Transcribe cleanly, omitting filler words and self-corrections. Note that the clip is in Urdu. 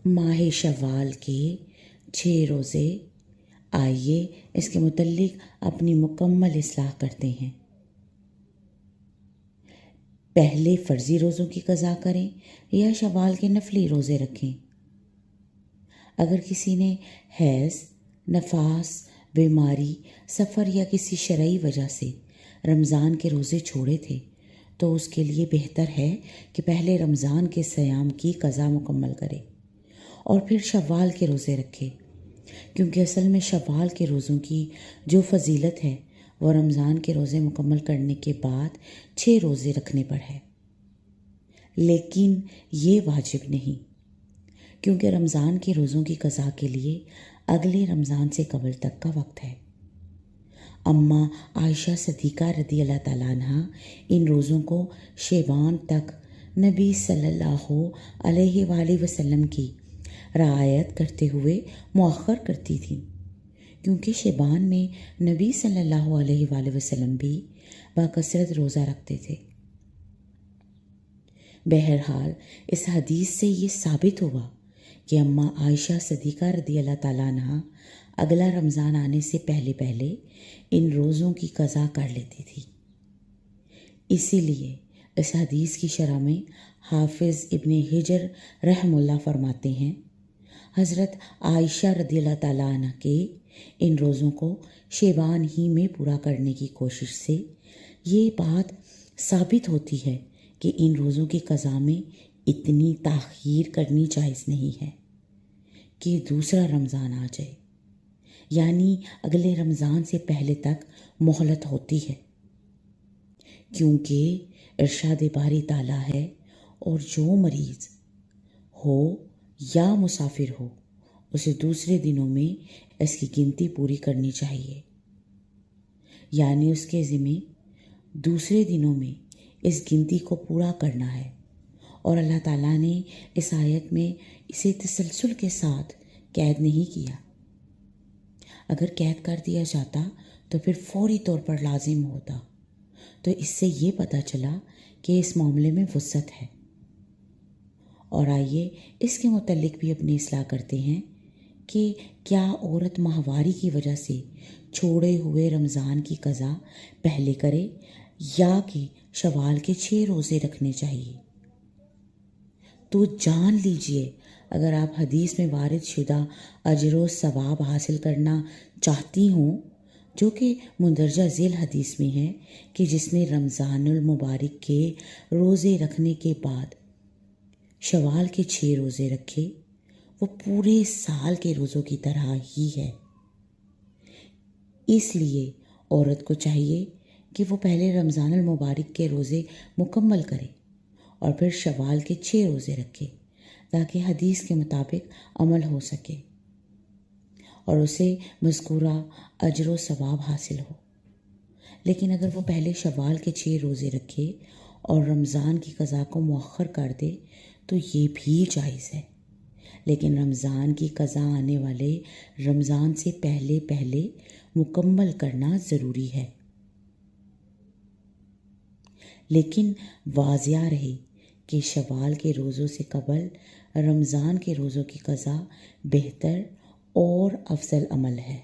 ماہ شوال کے 6 روزے، آئیے اس کے متعلق اپنی مکمل اصلاح کرتے ہیں۔ پہلے فرضی روزوں کی قضا کریں یا شوال کے نفلی روزے رکھیں۔ اگر کسی نے حیض، نفاس، بیماری، سفر یا کسی شرعی وجہ سے رمضان کے روزے چھوڑے تھے تو اس کے لیے بہتر ہے کہ پہلے رمضان کے صیام کی قضا مکمل کرے اور پھر شوال کے روزے رکھے، کیونکہ اصل میں شوال کے روزوں کی جو فضیلت ہے وہ رمضان کے روزے مکمل کرنے کے بعد 6 روزے رکھنے پر ہے، لیکن یہ واجب نہیں، کیونکہ رمضان کے روزوں کی قضا کے لیے اگلے رمضان سے قبل تک کا وقت ہے۔ اماں عائشہ صدیقہ رضی اللہ تعالیٰ عنہ ان روزوں کو شعبان تک نبی صلی اللہ علیہ وآلہ وسلم کی رعایت کرتے ہوئے مؤخر کرتی تھیں، کیونکہ شعبان میں نبی صلی اللہ علیہ وآلہ وسلم بھی بکثرت روزہ رکھتے تھے۔ بہرحال اس حدیث سے یہ ثابت ہوا کہ اماں عائشہ صدیقہ رضی اللہ تعالیٰ عنہ اگلا رمضان آنے سے پہلے ان روزوں کی قضا کر لیتی تھی۔ اسی لیے اس حدیث کی شرح میں حافظ ابن حجر رحمہ اللہ فرماتے ہیں، حضرت عائشہ رضی اللہ تعالیٰ عنہ کے ان روزوں کو شعبان ہی میں پورا کرنے کی کوشش سے یہ بات ثابت ہوتی ہے کہ ان روزوں کی قضا میں اتنی تاخیر کرنی جائز نہیں ہے کہ دوسرا رمضان آ جائے، یعنی اگلے رمضان سے پہلے تک مہلت ہوتی ہے، کیونکہ ارشاد باری تعالیٰ ہے، اور جو مریض ہو یا مسافر ہو اسے دوسرے دنوں میں اس کی گنتی پوری کرنی چاہیے، یعنی اس کے ذمہ دوسرے دنوں میں اس گنتی کو پورا کرنا ہے، اور اللہ تعالیٰ نے اس آیت میں اسے تسلسل کے ساتھ قید نہیں کیا۔ اگر قید کر دیا جاتا تو پھر فوری طور پر لازم ہوتا، تو اس سے یہ پتہ چلا کہ اس معاملے میں وسعت ہے۔ اور آئیے اس کے متعلق بھی اپنی اصلاح کرتے ہیں کہ کیا عورت ماہواری کی وجہ سے چھوڑے ہوئے رمضان کی قضا پہلے کرے یا کہ شوال کے 6 روزے رکھنے چاہیے؟ تو جان لیجئے، اگر آپ حدیث میں وارد شدہ اجر و ثواب حاصل کرنا چاہتی ہوں، جو کہ مندرجہ ذیل حدیث میں ہے کہ جس نے رمضان المبارک کے روزے رکھنے کے بعد شوال کے 6 روزے رکھے وہ پورے سال کے روزوں کی طرح ہی ہے۔ اس لیے عورت کو چاہیے کہ وہ پہلے رمضان المبارک کے روزے مکمل کرے اور پھر شوال کے 6 روزے رکھے، تاکہ حدیث کے مطابق عمل ہو سکے اور اسے مذکورہ اجر و ثواب حاصل ہو۔ لیکن اگر وہ پہلے شوال کے 6 روزے رکھے اور رمضان کی قضا کو مؤخر کر دے تو یہ بھی جائز ہے، لیکن رمضان کی قضا آنے والے رمضان سے پہلے مکمل کرنا ضروری ہے۔ لیکن واضح رہے کہ شوال کے روزوں سے قبل رمضان کے روزوں کی قضا بہتر اور افضل عمل ہے۔